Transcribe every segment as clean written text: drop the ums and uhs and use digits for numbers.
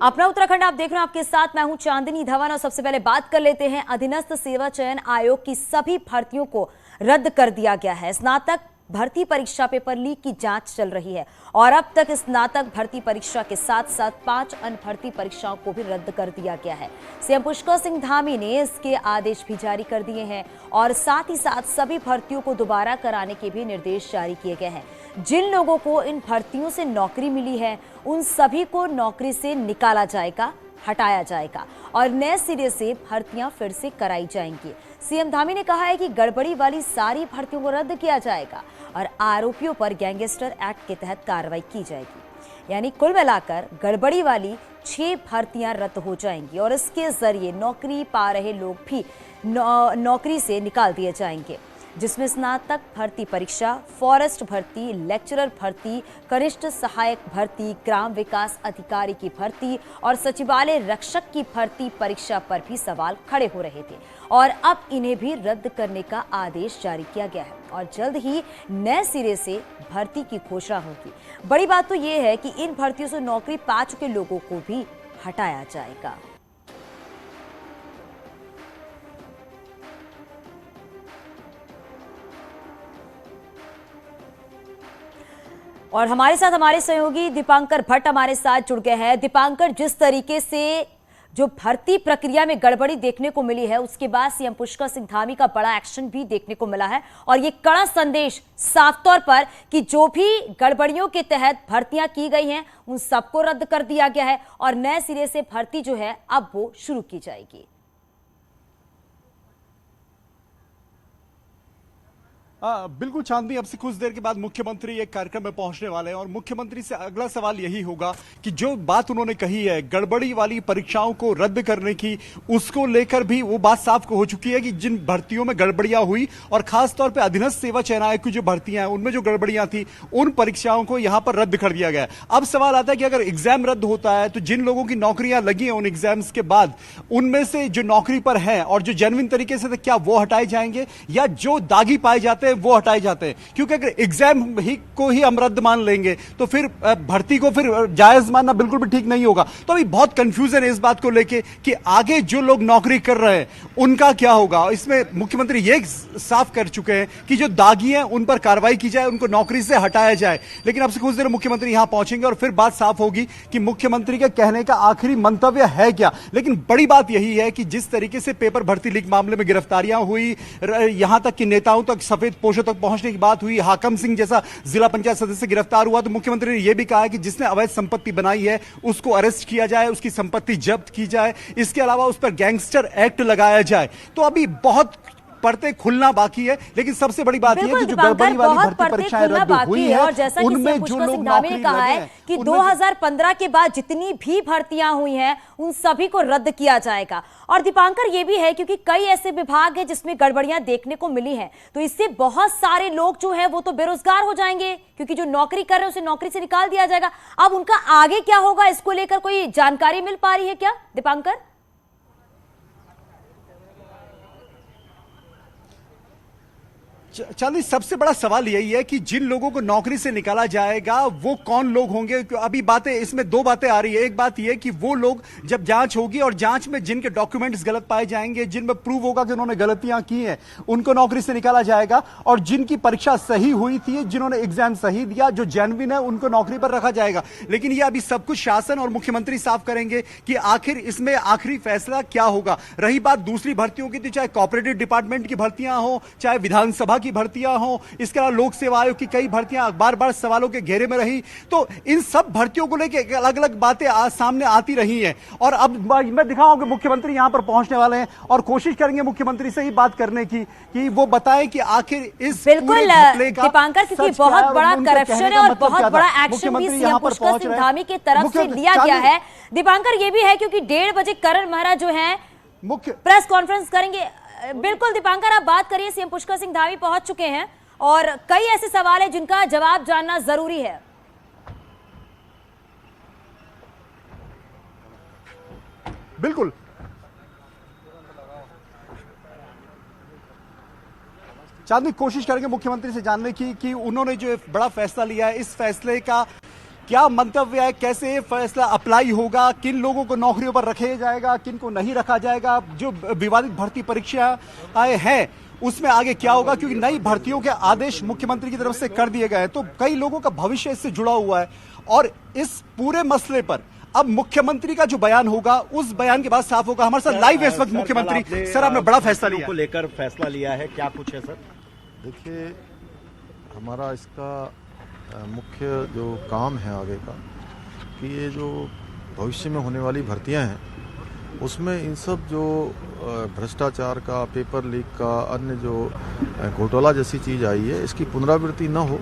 अपना उत्तराखंड आप देख रहे हैं, आपके साथ मैं हूं चांदनी धवन। और सबसे पहले बात कर लेते हैं अधीनस्थ सेवा चयन आयोग की सभी भर्तियों को रद्द कर दिया गया है। स्नातक भर्ती परीक्षा पेपर लीक की जांच चल रही है और अब तक स्नातक भर्ती परीक्षा के साथ साथ 5 अन्य भर्ती परीक्षाओं को भी रद्द कर दिया गया है। सीएम पुष्कर सिंह धामी ने इसके आदेश भी जारी कर दिए हैं और साथ ही साथ सभी भर्तियों को दोबारा कराने के भी निर्देश जारी किए गए हैं। जिन लोगों को इन भर्तियों से नौकरी मिली है उन सभी को नौकरी से निकाला जाएगा, हटाया जाएगा और नए सिरे से भर्तियां फिर से कराई जाएंगी। सीएम धामी ने कहा है कि गड़बड़ी वाली सारी भर्तियों को रद्द किया जाएगा और आरोपियों पर गैंगस्टर एक्ट के तहत कार्रवाई की जाएगी। यानी कुल मिलाकर गड़बड़ी वाली 6 भर्तियां रद्द हो जाएंगी और इसके जरिए नौकरी पा रहे लोग भी नौकरी से निकाल दिए जाएंगे, जिसमें स्नातक भर्ती परीक्षा, फॉरेस्ट भर्ती, लेक्चरर भर्ती, कनिष्ठ सहायक भर्ती, ग्राम विकास अधिकारी की भर्ती और सचिवालय रक्षक की भर्ती परीक्षा पर भी सवाल खड़े हो रहे थे और अब इन्हें भी रद्द करने का आदेश जारी किया गया है और जल्द ही नए सिरे से भर्ती की घोषणा होगी। बड़ी बात तो यह है कि इन भर्तियों से नौकरी पा चुके लोगों को भी हटाया जाएगा। और हमारे साथ हमारे सहयोगी दीपांकर भट्ट हमारे साथ जुड़ गए हैं। दीपांकर, जिस तरीके से जो भर्ती प्रक्रिया में गड़बड़ी देखने को मिली है उसके बाद सीएम पुष्कर सिंह धामी का बड़ा एक्शन भी देखने को मिला है और ये कड़ा संदेश साफ तौर पर कि जो भी गड़बड़ियों के तहत भर्तियां की गई हैं उन सबको रद्द कर दिया गया है और नए सिरे से भर्ती जो है अब वो शुरू की जाएगी। बिल्कुल चांदनी, अब से कुछ देर के बाद मुख्यमंत्री एक कार्यक्रम में पहुंचने वाले हैं और मुख्यमंत्री से अगला सवाल यही होगा कि जो बात उन्होंने कही है गड़बड़ी वाली परीक्षाओं को रद्द करने की, उसको लेकर भी वो बात साफ हो चुकी है कि जिन भर्तियों में गड़बड़ियां हुई और खासतौर पर अधीनस्थ सेवा चयन आयोग की जो भर्तियां हैं उनमें जो गड़बड़ियां थी उन परीक्षाओं को यहां पर रद्द कर दिया गया है। अब सवाल आता है कि अगर एग्जाम रद्द होता है तो जिन लोगों की नौकरियां लगी हैं उन एग्जाम्स के बाद, उनमें से जो नौकरी पर हैं और जो जेन्युइन तरीके से थे, क्या वो हटाए जाएंगे या जो दागी पाए जाते हैं वो हटाए जाते हैं? क्योंकि अगर एग्जाम को ही हम रद्द मान लेंगे तो फिर भर्ती को फिर जायज मानना बिल्कुल भी ठीक नहीं होगा। तो अभी बहुत कंफ्यूजन है इस बात को लेके कि आगे जो लोग नौकरी कर रहे हैं उनका क्या होगा। इसमें मुख्यमंत्री ये साफ कर चुके हैं कि जो दागी हैं उन पर कार्रवाई की जाए, उनको नौकरी से हटाया जाए। लेकिन अब से कुछ देर मुख्यमंत्री यहां पहुंचेंगे और फिर बात साफ होगी कि मुख्यमंत्री के कहने का आखिरी मंतव्य है क्या। लेकिन बड़ी बात यही है कि जिस तरीके से पेपर भर्ती लीक मामले में गिरफ्तारियां हुई, यहां तक कि नेताओं तक, सफेद पोशों तक पहुंचने की बात हुई, हाकम सिंह जैसा जिला पंचायत सदस्य गिरफ्तार हुआ, तो मुख्यमंत्री ने यह भी कहा है कि जिसने अवैध संपत्ति बनाई है उसको अरेस्ट किया जाए, उसकी संपत्ति जब्त की जाए, इसके अलावा उस पर गैंगस्टर एक्ट लगाया जाए। तो अभी बहुत परतें खुलना बाकी है, लेकिन सबसे बड़ी बात यह है कि जो गड़बड़ी वाली भर्ती परीक्षाएं रद्द हुई है और जैसा कि सीएम पुष्कर सिंह धामी ने कहा है कि 2015 के बाद जितनी भी भर्तियां हुई हैं उन सभी को रद्द किया जाएगा। और दीपांकर, ये भी है क्योंकि कई ऐसे विभाग हैं जिसमें गड़बड़ियां देखने को मिली हैं, तो इससे बहुत सारे लोग जो है वो तो बेरोजगार हो जाएंगे क्योंकि जो नौकरी कर रहे हैं उसे नौकरी से निकाल दिया जाएगा। अब उनका आगे क्या होगा, इसको लेकर कोई जानकारी मिल पा रही है क्या दीपांकर? चांदी, सबसे बड़ा सवाल यही है कि जिन लोगों को नौकरी से निकाला जाएगा वो कौन लोग होंगे। अभी बातें, इसमें 2 बातें आ रही है। एक बात यह कि वो लोग जब जांच होगी और जांच में जिनके डॉक्यूमेंट्स गलत पाए जाएंगे, जिनमें प्रूव होगा कि उन्होंने गलतियां की हैं, उनको नौकरी से निकाला जाएगा और जिनकी परीक्षा सही हुई थी, जिन्होंने एग्जाम सही दिया, जो जेन्युइन है, उनको नौकरी पर रखा जाएगा। लेकिन यह अभी सब कुछ शासन और मुख्यमंत्री साफ करेंगे कि आखिर इसमें आखिरी फैसला क्या होगा। रही बात दूसरी भर्तियों की, तो चाहे कोऑपरेटिव डिपार्टमेंट की भर्तियां हो, चाहे विधानसभा की भर्तियां हो, इसके अलावा लोक सेवा आयोग की कई भर्तियां बार बार सवालों के घेरे में रही, तो इन सब भर्तियों को लेकर अलग अलग बातें सामने आती रही हैं। और अब मैं दिखाऊंगा मुख्यमंत्री यहां पर पहुंचने वाले हैं और कोशिश करेंगे मुख्यमंत्री से ही बात करने की कि वो बताएं कि आखिर इस बिल्कुल दीपांकर, क्योंकि बहुत बड़ा करप्शन है और बहुत बड़ा एक्शन भी सीएम पुष्कर सिंह धामी की तरफ से लिया गया है। दीपांकर, ये भी है क्योंकि 1:30 बजे करण मेहरा जो है मुख्य प्रेस कॉन्फ्रेंस करेंगे। बिल्कुल दीपांकर, आप बात करिए। सीएम पुष्कर सिंह धामी पहुंच चुके हैं और कई ऐसे सवाल हैं जिनका जवाब जानना जरूरी है। बिल्कुल चांदनी, कोशिश करेंगे मुख्यमंत्री से जानने की कि उन्होंने जो बड़ा फैसला लिया है, इस फैसले का क्या मंतव्य है, कैसे फैसला अप्लाई होगा, किन लोगों को नौकरियों पर रखे जाएगा, किन को नहीं रखा जाएगा, जो विवादित भर्ती परीक्षा है उसमें आगे क्या होगा, क्योंकि नई भर्तियों के आदेश मुख्यमंत्री की तरफ से कर दिए गए हैं, तो कई लोगों का भविष्य इससे जुड़ा हुआ है। और इस पूरे मसले पर अब मुख्यमंत्री का जो बयान होगा, उस बयान के बाद साफ होगा। हमारे साथ लाइव है इस वक्त मुख्यमंत्री। सर, आपने बड़ा फैसला लिया को लेकर फैसला लिया है, क्या कुछ है सर? देखिए, हमारा इसका मुख्य जो काम है आगे का, कि ये जो भविष्य में होने वाली भर्तियां हैं उसमें इन सब जो भ्रष्टाचार का, पेपर लीक का, अन्य जो घोटाला जैसी चीज़ आई है, इसकी पुनरावृत्ति न हो,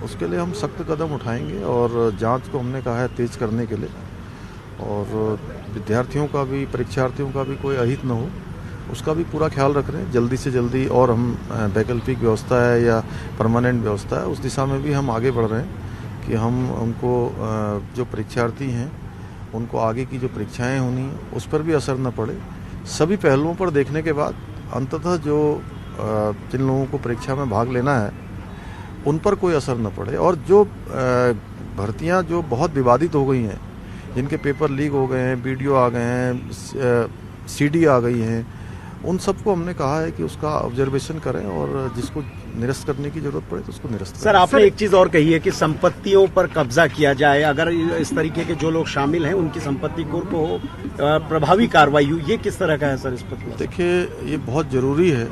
उसके लिए हम सख्त कदम उठाएंगे। और जांच को हमने कहा है तेज करने के लिए, और विद्यार्थियों का भी, परीक्षार्थियों का भी कोई अहित न हो, उसका भी पूरा ख्याल रख रहे हैं जल्दी से जल्दी। और हम वैकल्पिक व्यवस्था है या परमानेंट व्यवस्था है, उस दिशा में भी हम आगे बढ़ रहे हैं कि हम उनको जो परीक्षार्थी हैं उनको आगे की जो परीक्षाएं होनी हैं उस पर भी असर न पड़े। सभी पहलुओं पर देखने के बाद अंततः जो जिन लोगों को परीक्षा में भाग लेना है उन पर कोई असर न पड़े। और जो भर्तियां जो बहुत विवादित हो गई हैं, जिनके पेपर लीक हो गए हैं, वीडियो आ गए हैं, सीडी आ गई हैं, उन सबको हमने कहा है कि उसका ऑब्जर्वेशन करें और जिसको निरस्त करने की जरूरत पड़े तो उसको निरस्त करें। सर, आपने एक चीज और कही है कि संपत्तियों पर कब्जा किया जाए, अगर इस तरीके के जो लोग शामिल हैं उनकी संपत्ति को प्रभावी कार्रवाई हो, ये किस तरह का है सर इस पर? देखिए, ये बहुत जरूरी है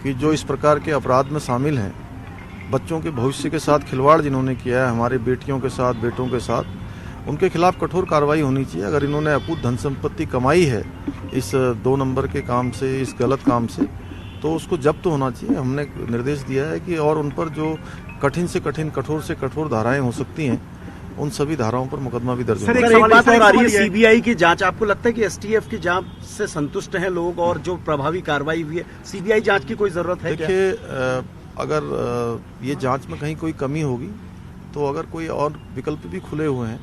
कि जो इस प्रकार के अपराध में शामिल हैं, बच्चों के भविष्य के साथ खिलवाड़ जिन्होंने किया है, हमारे बेटियों के साथ, बेटों के साथ, उनके खिलाफ कठोर कार्रवाई होनी चाहिए। अगर इन्होंने अकूत धन संपत्ति कमाई है इस 2 नंबर के काम से, इस गलत काम से, तो उसको जब्त होना चाहिए। हमने निर्देश दिया है कि और उन पर जो कठिन से कठिन, कठोर से कठोर धाराएं हो सकती हैं, उन सभी धाराओं पर मुकदमा भी दर्ज होगा। सर, एक बात और आ रही है, सीबीआई की जांच, आपको लगता है कि एसटीएफ की जांच से संतुष्ट हैं लोग और जो प्रभावी कार्रवाई हुई है, सीबीआई जांच की कोई जरूरत है? देखिए, अगर ये जांच में कहीं कोई कमी होगी तो अगर कोई और विकल्प भी खुले हुए हैं,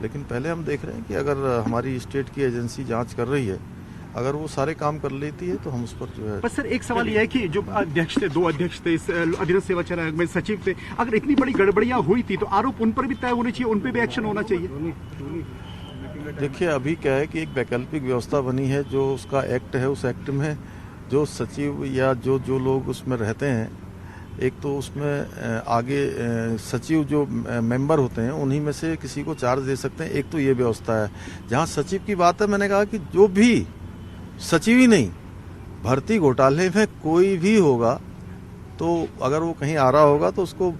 लेकिन पहले हम देख रहे हैं कि अगर हमारी स्टेट की एजेंसी जांच कर रही है, अगर वो सारे काम कर लेती है तो हम उस पर जो है। पर सर, एक सवाल यह है कि जो अध्यक्ष थे, 2 अध्यक्ष थे, इस अधीनस्थ सेवा चयन आयोग में सचिव थे, अगर इतनी बड़ी गड़बड़ियां हुई थी तो आरोप उन पर भी तय होने चाहिए, उन पर भी एक्शन होना चाहिए। देखिए, अभी क्या है कि एक वैकल्पिक व्यवस्था बनी है, जो उसका एक्ट है, उस एक्ट में जो सचिव या जो लोग उसमें रहते हैं, एक तो उसमें आगे सचिव जो मेंबर होते हैं उन्हीं में से किसी को चार्ज दे सकते हैं। एक तो ये व्यवस्था है। जहाँ सचिव की बात है, मैंने कहा कि जो भी सचिव ही नहीं, भर्ती घोटाले में कोई भी होगा तो अगर वो कहीं आ रहा होगा तो उसको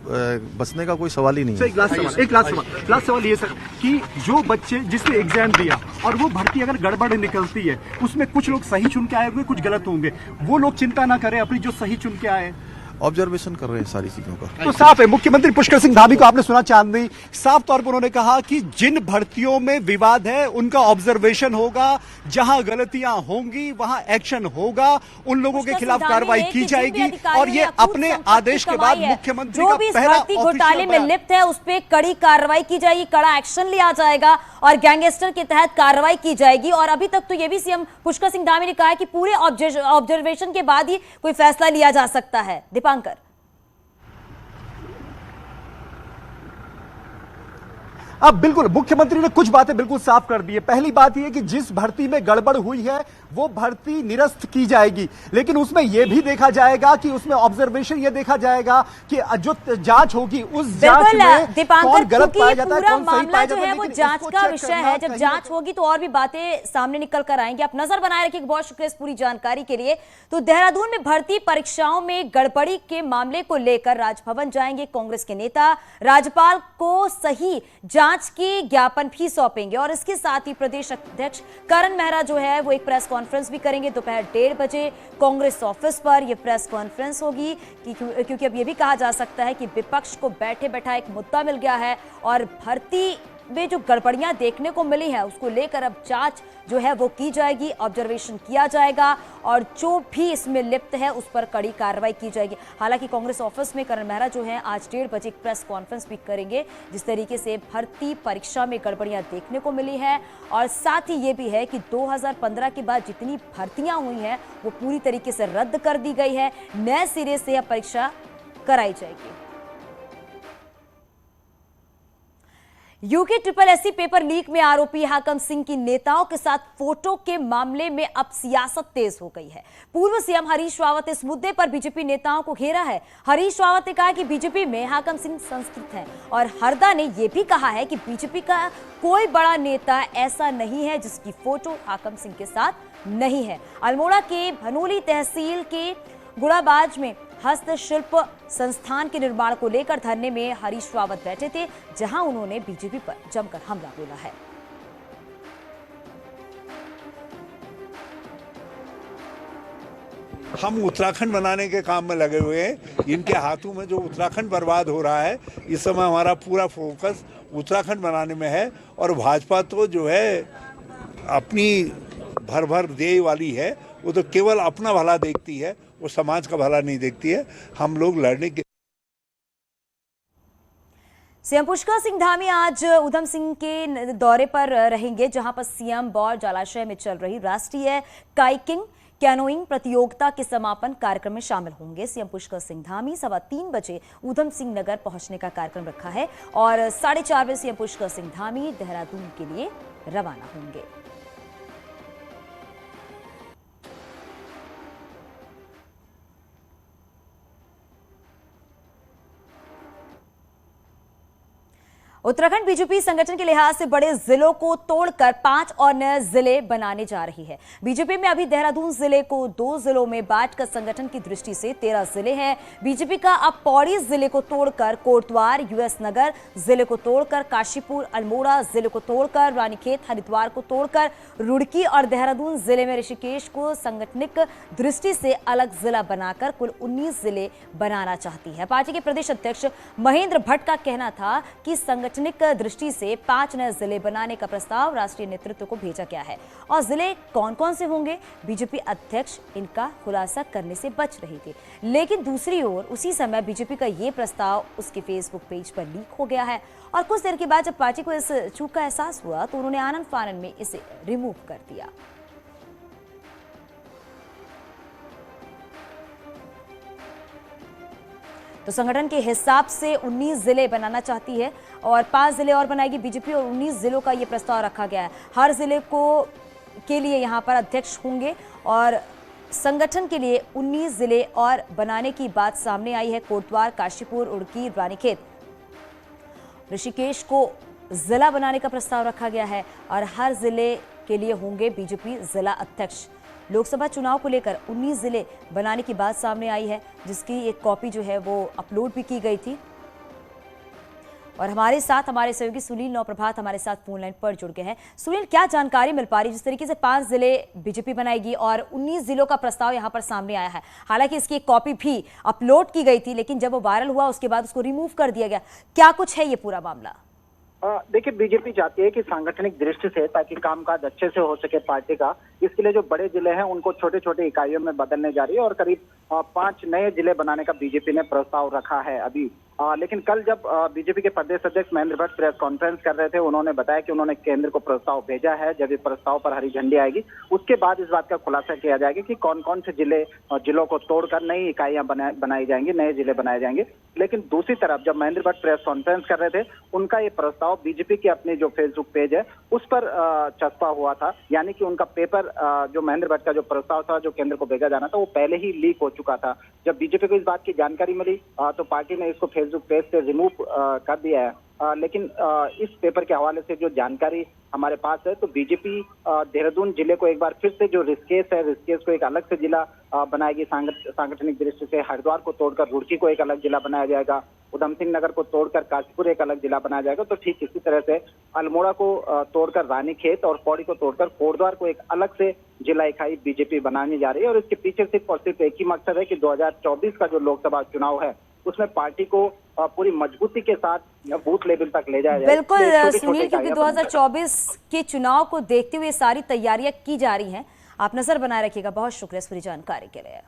बचने का कोई सवाल ही नहीं है। एक लास्ट सवाल ये सर, कि जो बच्चे जिसने एग्जाम दिया और वो भर्ती अगर गड़बड़ निकलती है, उसमें कुछ लोग सही चुन के आए होंगे, कुछ गलत होंगे, वो लोग चिंता ना करें, अपनी जो सही चुन के आए ऑब्जर्वेशन कर रहे हैं सारी चीजों का। तो साफ है, मुख्यमंत्री पुष्कर सिंह धामी को आपने सुना चांदनी, साफ तौर पर उन्होंने कहा कि जिन भर्तियों में विवाद है उनका ऑब्जर्वेशन होगा, जहां गलतियां होंगी वहां एक्शन होगा, उन लोगों के खिलाफ कार्रवाई की जाएगी। और ये अपने आदेश के बाद मुख्यमंत्री का पहला घोटाले में लिप्त है उस पर कड़ी कार्रवाई की जाएगी, कड़ा एक्शन लिया जाएगा और गैंगस्टर के तहत कार्रवाई की जाएगी। और अभी तक तो ये भी सीएम पुष्कर सिंह धामी ने कहा है कि पूरे ऑब्जर्वेशन के बाद ही कोई फैसला लिया जा सकता है। दीपांकर, अब बिल्कुल मुख्यमंत्री ने कुछ बातें बिल्कुल साफ कर दी है। पहली बात यह कि जिस भर्ती में गड़बड़ हुई है वो भर्ती निरस्त की जाएगी, लेकिन उसमें यह भी देखा जाएगा कि उसमें ऑब्जर्वेशन यह देखा जाएगा कि जो जांच होगी उस जांच में कौन गलत पाया जाता है, कौन सही पाया जाता है, वो जांच का विषय है। जब जांच होगी तो और भी बातें सामने निकल कर आएंगी। आप नजर बनाए रखिए। बहुत शुक्रिया इस पूरी जानकारी के लिए। तो देहरादून में भर्ती परीक्षाओं में गड़बड़ी के मामले को लेकर राजभवन जाएंगे कांग्रेस के नेता, राज्यपाल को सही जांच की ज्ञापन भी सौंपेंगे। और इसके साथ ही प्रदेश अध्यक्ष करण मेहरा जो है वो एक प्रेस कॉन्फ्रेंस भी करेंगे। दोपहर 1:30 बजे कांग्रेस ऑफिस पर यह प्रेस कॉन्फ्रेंस होगी क्योंकि अब यह भी कहा जा सकता है कि विपक्ष को बैठे बैठा एक मुद्दा मिल गया है और भर्ती में जो गड़बड़ियां देखने को मिली है उसको लेकर अब जांच जो है वो की जाएगी, ऑब्जर्वेशन किया जाएगा और जो भी इसमें लिप्त है उस पर कड़ी कार्रवाई की जाएगी। हालांकि कांग्रेस ऑफिस में करण मेहरा जो है आज 1:30 बजे एक प्रेस कॉन्फ्रेंस भी करेंगे, जिस तरीके से भर्ती परीक्षा में गड़बड़ियां देखने को मिली है। और साथ ही ये भी है कि 2015 के बाद जितनी भर्तियां हुई हैं वो पूरी तरीके से रद्द कर दी गई है, नए सिरे से यह परीक्षा कराई जाएगी। UK triple SC paper leak में आरोपी हाकम सिंह की नेताओं के साथ फोटो के मामले में अब सियासत तेज हो गई है। पूर्व सीएम हरीश रावत इस मुद्दे पर बीजेपी नेताओं को घेरा है। हरीश रावत ने कहा कि बीजेपी में हाकम सिंह संस्कृत हैं और हरदा ने यह भी कहा है कि बीजेपी का कोई बड़ा नेता ऐसा नहीं है जिसकी फोटो हाकम सिंह के साथ नहीं है। अल्मोड़ा के भनोली तहसील के गुड़ाबाज में हस्तशिल्प संस्थान के निर्माण को लेकर धरने में हरीश रावत बैठे थे, जहां उन्होंने बीजेपी पर जमकर हमला बोला है। हम उत्तराखंड बनाने के काम में लगे हुए हैं। इनके हाथों में जो उत्तराखंड बर्बाद हो रहा है, इस समय हमारा पूरा फोकस उत्तराखंड बनाने में है। और भाजपा तो जो है अपनी भर देह वाली है, वो तो केवल अपना भला देखती है, वो समाज का भला नहीं देखती है। हम लोग लड़ने के सीएम पुष्कर सिंह धामी आज उधम सिंह के दौरे पर रहेंगे, जहां पर सीएम बौर जलाशय में चल रही राष्ट्रीय काइकिंग कैनोइंग प्रतियोगिता के समापन कार्यक्रम में शामिल होंगे। सीएम पुष्कर सिंह धामी 3:15 बजे उधम सिंह नगर पहुंचने का कार्यक्रम रखा है और 4:30 बजे सीएम पुष्कर सिंह धामी देहरादून के लिए रवाना होंगे। उत्तराखंड बीजेपी संगठन के लिहाज से बड़े जिलों को तोड़कर 5 और नए जिले बनाने जा रही है। बीजेपी में अभी देहरादून जिले को 2 जिलों में बांटकर संगठन की दृष्टि से 13 जिले हैं। बीजेपी का अब पौड़ी जिले को तोड़कर कोटद्वार, यूएस नगर जिले को तोड़कर काशीपुर, अल्मोड़ा जिले को तोड़कर रानीखेत, हरिद्वार को तोड़कर रुड़की और देहरादून जिले में ऋषिकेश को सांगठनिक दृष्टि से अलग जिला बनाकर कुल 19 जिले बनाना चाहती है। पार्टी के प्रदेश अध्यक्ष महेंद्र भट्ट का कहना था कि संगठनिक दृष्टि से 5 नए जिले बनाने का प्रस्ताव राष्ट्रीय नेतृत्व को भेजा गया है और जिले कौन कौन से होंगे, बीजेपी अध्यक्ष इनका खुलासा करने से बच रही थी। लेकिन दूसरी ओर उसी समय बीजेपी का ये प्रस्ताव उसके फेसबुक पेज पर लीक हो गया है और कुछ देर के बाद जब पार्टी को इस चूक का एहसास हुआ तो उन्होंने आनन फानन में इसे रिमूव कर दिया। तो संगठन के हिसाब से 19 जिले बनाना चाहती है और 5 जिले और बनाएगी बीजेपी और 19 जिलों का ये प्रस्ताव रखा गया है। हर जिले के लिए यहाँ पर अध्यक्ष होंगे और संगठन के लिए 19 जिले और बनाने की बात सामने आई है। कोटद्वार, काशीपुर, रुड़की, रानीखेत, ऋषिकेश को जिला बनाने का प्रस्ताव रखा गया है और हर जिले के लिए होंगे बीजेपी जिला अध्यक्ष। लोकसभा चुनाव को लेकर 19 जिले बनाने की बात सामने आई है, जिसकी एक कॉपी जो है वो अपलोड भी की गई थी। और हमारे साथ हमारे सहयोगी सुनील नौप्रभात हमारे साथ फोन लाइन पर जुड़ गए हैं। सुनील, क्या जानकारी मिल पा रही, जिस तरीके से 5 जिले बीजेपी बनाएगी और 19 जिलों का प्रस्ताव यहां पर सामने आया है। हालांकि इसकी एक कॉपी भी अपलोड की गई थी, लेकिन जब वो वायरल हुआ उसके बाद उसको रिमूव कर दिया गया। क्या कुछ है ये पूरा मामला? देखिए, बीजेपी चाहती है कि सांगठनिक दृष्टि से ताकि कामकाज अच्छे से हो सके पार्टी का, इसके लिए जो बड़े जिले हैं उनको छोटे छोटे इकाइयों में बदलने जा रही है और करीब 5 नए जिले बनाने का बीजेपी ने प्रस्ताव रखा है अभी। लेकिन कल जब बीजेपी के प्रदेश अध्यक्ष महेंद्र भट्ट प्रेस कॉन्फ्रेंस कर रहे थे, उन्होंने बताया कि उन्होंने केंद्र को प्रस्ताव भेजा है। जब ये प्रस्ताव पर हरी झंडी आएगी उसके बाद इस बात का खुलासा किया जाएगा कि कौन कौन से जिलों को तोड़कर नई इकाइयां बनाई जाएंगी, नए जिले बनाए जाएंगे। लेकिन दूसरी तरफ जब महेंद्र भट्ट प्रेस कॉन्फ्रेंस कर रहे थे, उनका ये प्रस्ताव बीजेपी की अपनी जो फेसबुक पेज है उस पर चस्पा हुआ था। यानी कि उनका पेपर जो महेंद्र भट्ट का जो प्रस्ताव था जो केंद्र को भेजा जाना था वो पहले ही लीक हो चुका था। जब बीजेपी को इस बात की जानकारी मिली तो पार्टी ने इसको फेसबुक पेज से रिमूव कर दिया है। लेकिन इस पेपर के हवाले से जो जानकारी हमारे पास है तो बीजेपी देहरादून जिले को एक बार फिर से जो ऋषिकेश है, ऋषिकेश को एक अलग से जिला बनाएगी सांगठनिक दृष्टि से। हरिद्वार को तोड़कर रुड़की को एक अलग जिला बनाया जाएगा। उधम सिंह नगर को तोड़कर काशीपुर एक अलग जिला बनाया जाएगा। तो ठीक इसी तरह से अल्मोड़ा को तोड़कर रानीखेत और पौड़ी को तोड़कर कोटद्वार को एक अलग से जिला इकाई बीजेपी बनाने जा रही है। और इसके पीछे सिर्फ और सिर्फ एक ही मकसद है कि 2024 का जो लोकसभा चुनाव है उसमें पार्टी को पूरी मजबूती के साथ बूथ लेवल तक ले जाया जाए। बिल्कुल सुनील, क्योंकि 2024 के चुनाव को देखते हुए सारी तैयारियां की जा रही हैं। आप नजर बनाए रखिएगा। बहुत शुक्रिया इस पूरी जानकारी के लिए।